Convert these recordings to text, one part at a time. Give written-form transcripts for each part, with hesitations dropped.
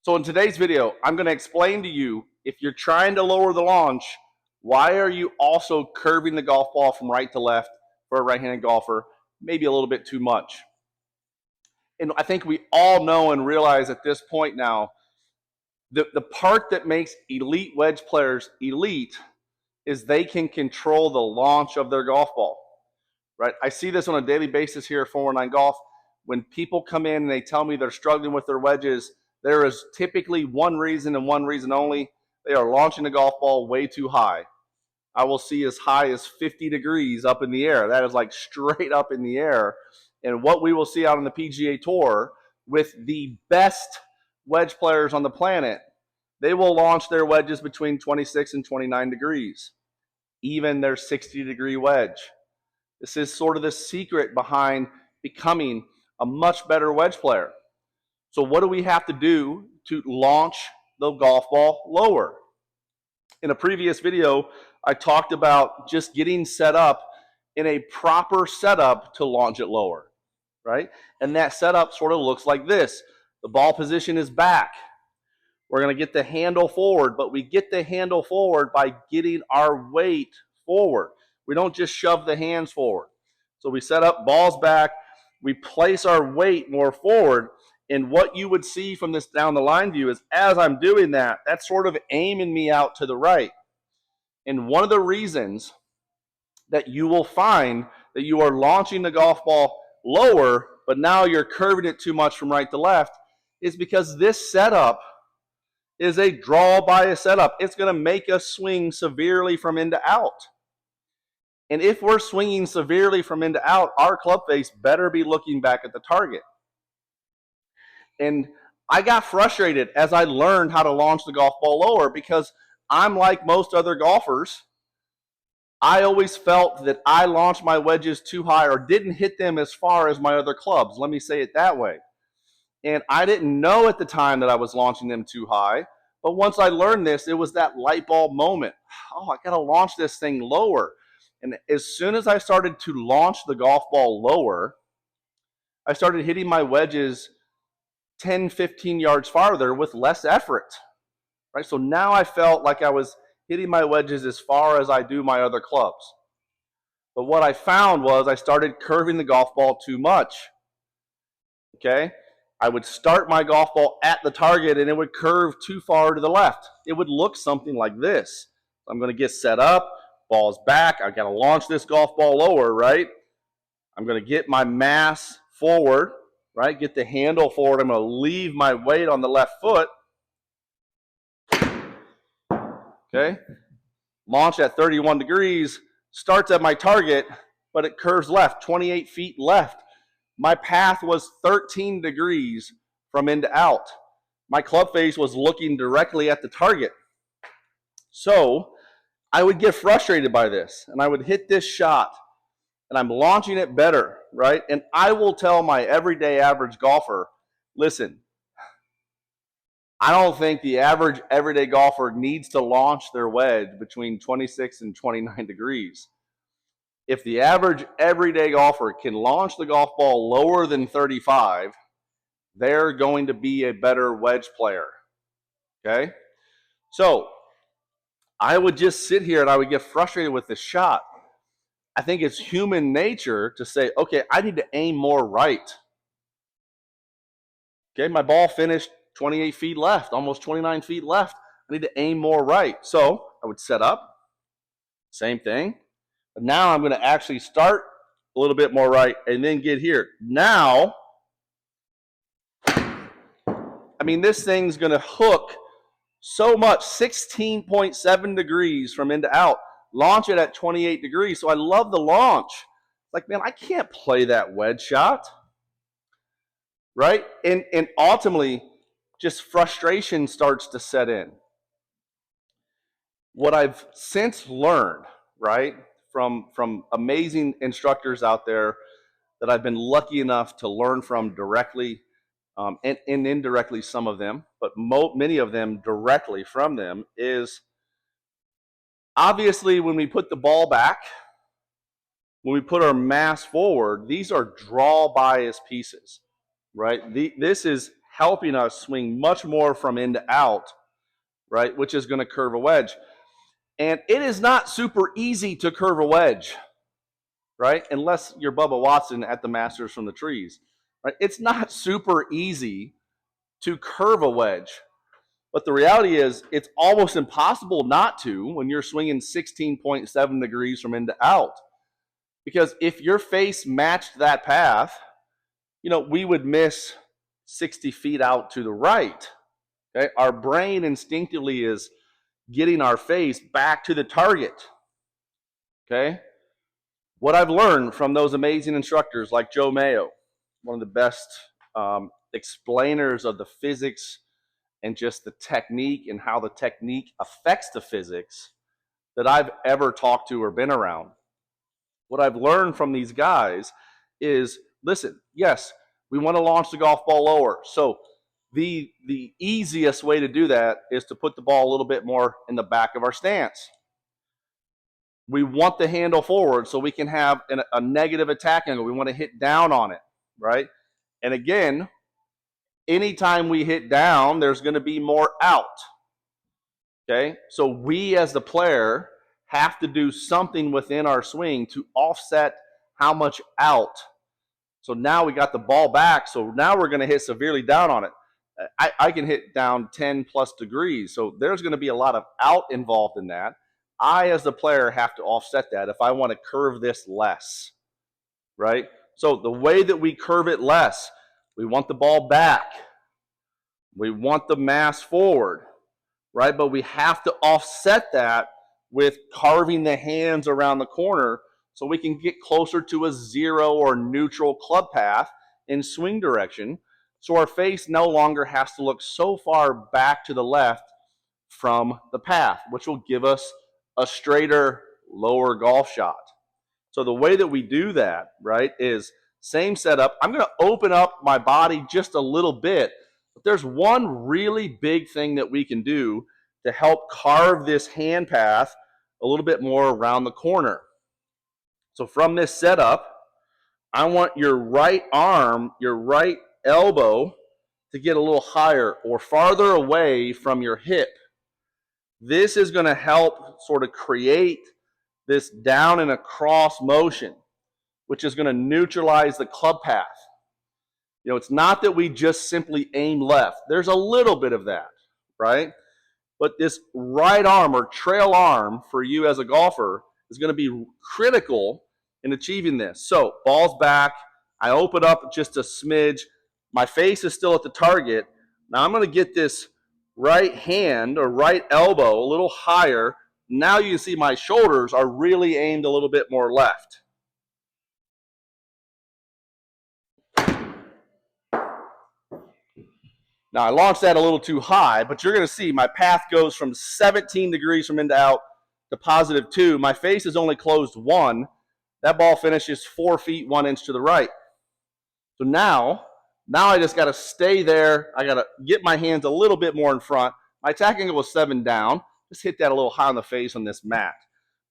So in today's video, I'm going to explain to you, if you're trying to lower the launch, why are you also curving the golf ball from right to left for a right-handed golfer, maybe a little bit too much. And I think we all know and realize at this point now, the part that makes elite wedge players elite is they can control the launch of their golf ball, right? I see this on a daily basis here at 419 Golf. When people come in and they tell me they're struggling with their wedges, there is typically one reason and one reason only. They are launching the golf ball way too high. I will see as high as 50 degrees up in the air. That is like straight up in the air. And what we will see out on the PGA Tour with the best wedge players on the planet, they will launch their wedges between 26 and 29 degrees, even their 60-degree wedge. This is sort of the secret behind becoming a much better wedge player. So what do we have to do to launch the golf ball lower? In a previous video, I talked about just getting set up in a proper setup to launch it lower, right? And that setup sort of looks like this. The ball position is back. We're going to get the handle forward, but we get the handle forward by getting our weight forward. We don't just shove the hands forward. So we set up, balls back, we place our weight more forward, and what you would see from this down the line view is as I'm doing that, that's sort of aiming me out to the right. And one of the reasons that you will find that you are launching the golf ball lower, but now you're curving it too much from right to left, is because this setup is a draw bias setup. It's going to make us swing severely from in to out. And if we're swinging severely from in to out, our club face better be looking back at the target. And I got frustrated as I learned how to launch the golf ball lower because I'm like most other golfers. I always felt that I launched my wedges too high or didn't hit them as far as my other clubs. Let me say it that way. And I didn't know at the time that I was launching them too high. But once I learned this, it was that light bulb moment. Oh, I got to launch this thing lower. And as soon as I started to launch the golf ball lower, I started hitting my wedges 10, 15 yards farther with less effort, right? So now I felt like I was hitting my wedges as far as I do my other clubs. But what I found was I started curving the golf ball too much, okay? I would start my golf ball at the target and it would curve too far to the left. It would look something like this. I'm going to get set up, ball's back, I've got to launch this golf ball lower, right? I'm going to get my mass forward, right? Get the handle forward. I'm going to leave my weight on the left foot. Okay? Launch at 31 degrees, starts at my target, but it curves left, 28 feet left. My path was 13 degrees from in to out. My club face was looking directly at the target. So I would get frustrated by this, and I would hit this shot, and I'm launching it better, right? And I will tell my everyday average golfer, listen, I don't think the average everyday golfer needs to launch their wedge between 26 and 29 degrees. If the average everyday golfer can launch the golf ball lower than 35, they're going to be a better wedge player, okay? So I would just sit here and I would get frustrated with this shot. I think it's human nature to say, okay, I need to aim more right. Okay, my ball finished 28 feet left, almost 29 feet left. I need to aim more right. So I would set up, same thing. But now I'm going to actually start a little bit more right and then get here. Now, I mean, this thing's going to hook so much, 16.7 degrees from in to out. Launch it at 28 degrees. So I love the launch. Like, man, I can't play that wedge shot, right? And ultimately, just frustration starts to set in. What I've since learned, right, from amazing instructors out there that I've been lucky enough to learn from directly and indirectly, some of them, but many of them directly from them, is obviously when we put the ball back, when we put our mass forward, these are draw bias pieces, right? This is helping us swing much more from in to out, right, which is going to curve a wedge. And it is not super easy to curve a wedge, right, unless you're Bubba Watson at the Masters from the Trees. Right? It's not super easy to curve a wedge. But the reality is it's almost impossible not to when you're swinging 16.7 degrees from in to out. Because if your face matched that path, you know, we would miss 60 feet out to the right. Okay? Our brain instinctively is getting our face back to the target. Okay? What I've learned from those amazing instructors like Joe Mayo, one of the best explainers of the physics and just the technique and how the technique affects the physics that I've ever talked to or been around. What I've learned from these guys is, listen, yes, we want to launch the golf ball lower. So the easiest way to do that is to put the ball a little bit more in the back of our stance. We want the handle forward so we can have a negative attack angle. We want to hit down on it, right? And again, anytime we hit down, there's going to be more out. Okay? So we as the player have to do something within our swing to offset how much out. So now we got the ball back, so now we're going to hit severely down on it. I can hit down 10 plus degrees, so there's going to be a lot of out involved in that. I, as the player, have to offset that if I want to curve this less, right? So the way that we curve it less, we want the ball back. We want the mass forward, right? But we have to offset that with carving the hands around the corner so we can get closer to a zero or neutral club path in swing direction, so our face no longer has to look so far back to the left from the path, which will give us a straighter, lower golf shot. So the way that we do that, right, is same setup. I'm going to open up my body just a little bit, but there's one really big thing that we can do to help carve this hand path a little bit more around the corner. So from this setup, I want your right arm, your right elbow to get a little higher or farther away from your hip. This is going to help sort of create this down and across motion, which is going to neutralize the club path. You know, it's not that we just simply aim left. There's a little bit of that, right? But this right arm or trail arm for you as a golfer is going to be critical in achieving this. So ball's back. I open up just a smidge. My face is still at the target. Now I'm going to get this right hand or right elbow a little higher. Now you can see my shoulders are really aimed a little bit more left. Now I launched that a little too high, but you're going to see my path goes from 17 degrees from in to out to positive 2. My face is only closed 1. That ball finishes 4 feet 1 inch to the right. So now I just got to stay there. I got to get my hands a little bit more in front. My attack angle was 7 down. Just hit that a little high on the face on this mat.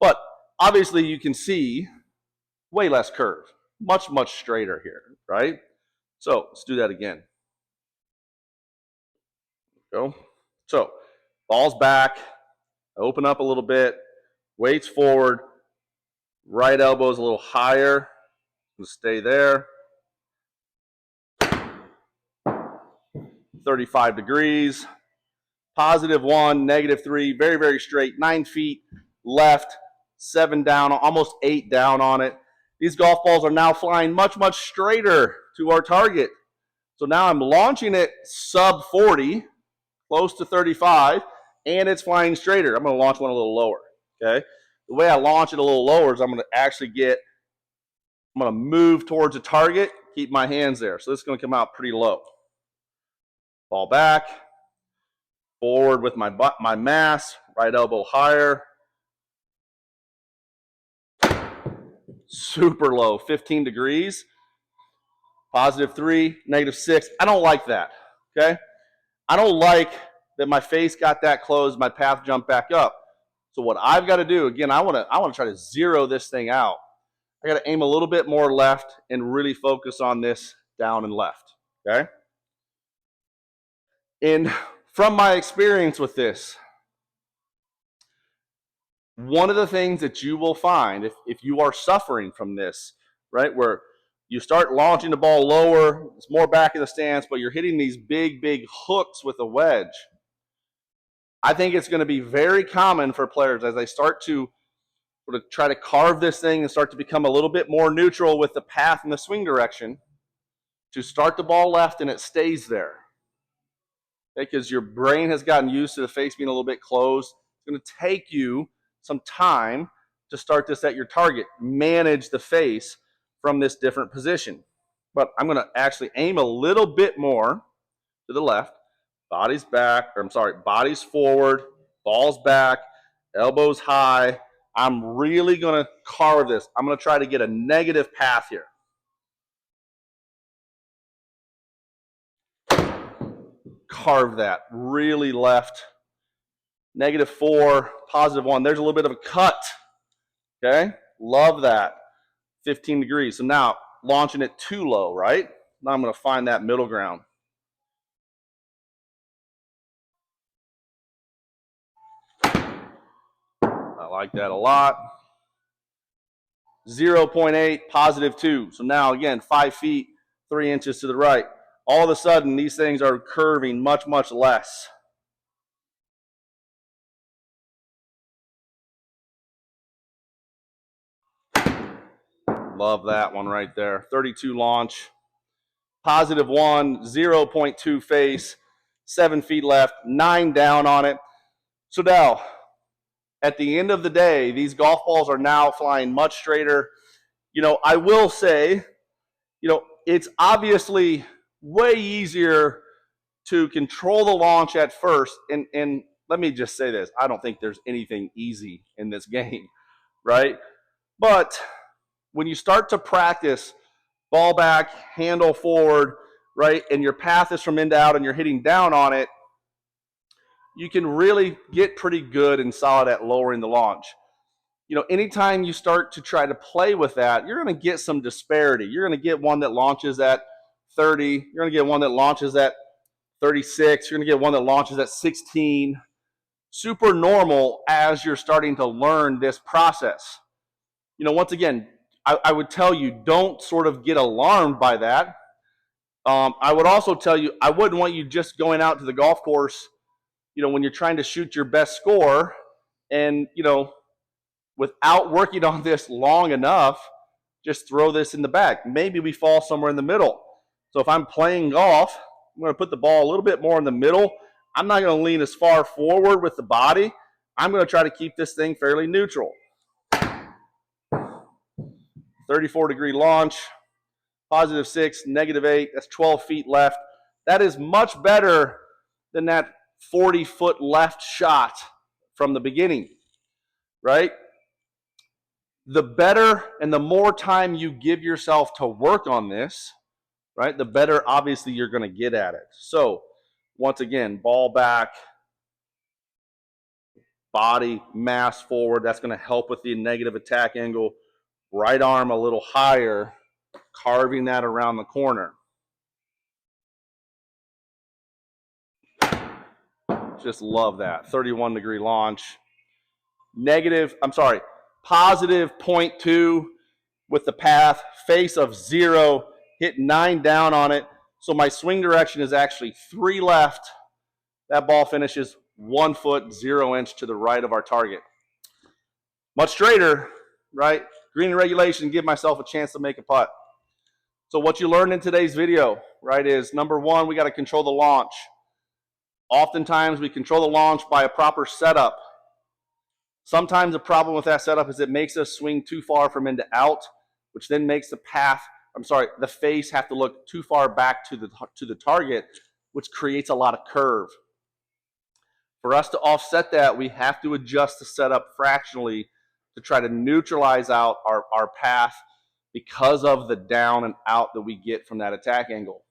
But obviously you can see way less curve. Much, much straighter here, right? So let's do that again. Go. So ball's back. Open up a little bit. Weights forward. Right elbow is a little higher. Stay there. 35 degrees. Positive 1, negative 3. Very, very straight. 9 feet left. 7 down. Almost 8 down on it. These golf balls are now flying much, much straighter to our target. So now I'm launching it sub 40, close to 35, and it's flying straighter. I'm going to launch one a little lower, okay? The way I launch it a little lower is I'm going to move towards the target, keep my hands there. So this is going to come out pretty low. Ball back, forward with my mass, right elbow higher. Super low, 15 degrees. Positive 3, negative 6. I don't like that, okay? I don't like that my face got that close, my path jumped back up. So what I've got to do, again, I want to try to zero this thing out. I got to aim a little bit more left and really focus on this down and left, okay? And from my experience with this, one of the things that you will find if you are suffering from this, right, where you start launching the ball lower, it's more back in the stance, but you're hitting these big, big hooks with a wedge, I think it's going to be very common for players as they start to sort of try to carve this thing and start to become a little bit more neutral with the path and the swing direction, to start the ball left and it stays there. Because your brain has gotten used to the face being a little bit closed. It's going to take you some time to start this at your target. Manage the face from this different position. But I'm going to actually aim a little bit more to the left. Body's back, or I'm sorry, body's forward, ball's back, elbows high. I'm really going to carve this. I'm going to try to get a negative path here. Carve that really left. -4, +1. There's a little bit of a cut. Okay, love that. 15 degrees. So now launching it too low, right? Now I'm going to find that middle ground. I like that a lot. 0.8, +2. So now again, 5 feet, 3 inches to the right. All of a sudden, these things are curving much, much less. Love that one right there. 32 launch. +1, 0.2 face, 7 feet left, 9 down on it. So now, at the end of the day, these golf balls are now flying much straighter. You know, I will say, you know, it's obviously way easier to control the launch at first. And let me just say this, I don't think there's anything easy in this game, right? But when you start to practice ball back, handle forward, right, and your path is from in to out and you're hitting down on it, you can really get pretty good and solid at lowering the launch. You know, anytime you start to try to play with that, you're going to get some disparity. You're going to get one that launches at 30. You're going to get one that launches at 36. You're going to get one that launches at 16. Super normal as you're starting to learn this process. You know, once again, I would tell you, don't sort of get alarmed by that. I would also tell you, I wouldn't want you just going out to the golf course, you know, when you're trying to shoot your best score and, you know, without working on this long enough, just throw this in the bag. Maybe we fall somewhere in the middle. So if I'm playing golf, I'm going to put the ball a little bit more in the middle. I'm not going to lean as far forward with the body. I'm going to try to keep this thing fairly neutral. 34-degree launch, +6, -8. That's 12 feet left. That is much better than that 40-foot left shot from the beginning, right? The better and the more time you give yourself to work on this, right, the better obviously you're going to get at it. So once again, ball back, body mass forward. That's going to help with the negative attack angle. Right arm a little higher, carving that around the corner. Just love that. 31-degree launch. +0.2 with the path, face of 0, hit 9 down on it. So my swing direction is actually 3 left. That ball finishes 1 foot, 0 inch to the right of our target. Much straighter, right? Green and regulation, give myself a chance to make a putt. So what you learned in today's video, right, is number one, we got to control the launch. Oftentimes we control the launch by a proper setup. Sometimes the problem with that setup is it makes us swing too far from in to out, which then makes the face have to look too far back to the target, which creates a lot of curve. For us to offset that, we have to adjust the setup fractionally to try to neutralize out our path because of the down and out that we get from that attack angle.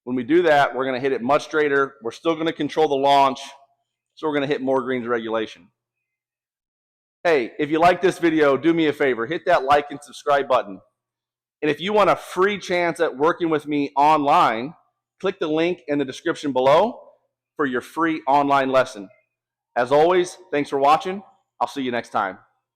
When we do that, we're going to hit it much straighter. We're still going to control the launch, so we're going to hit more greens regulation. Hey, if you like this video, do me a favor. Hit that like and subscribe button. And if you want a free chance at working with me online, click the link in the description below. for your free online lesson. As always, thanks for watching. I'll see you next time.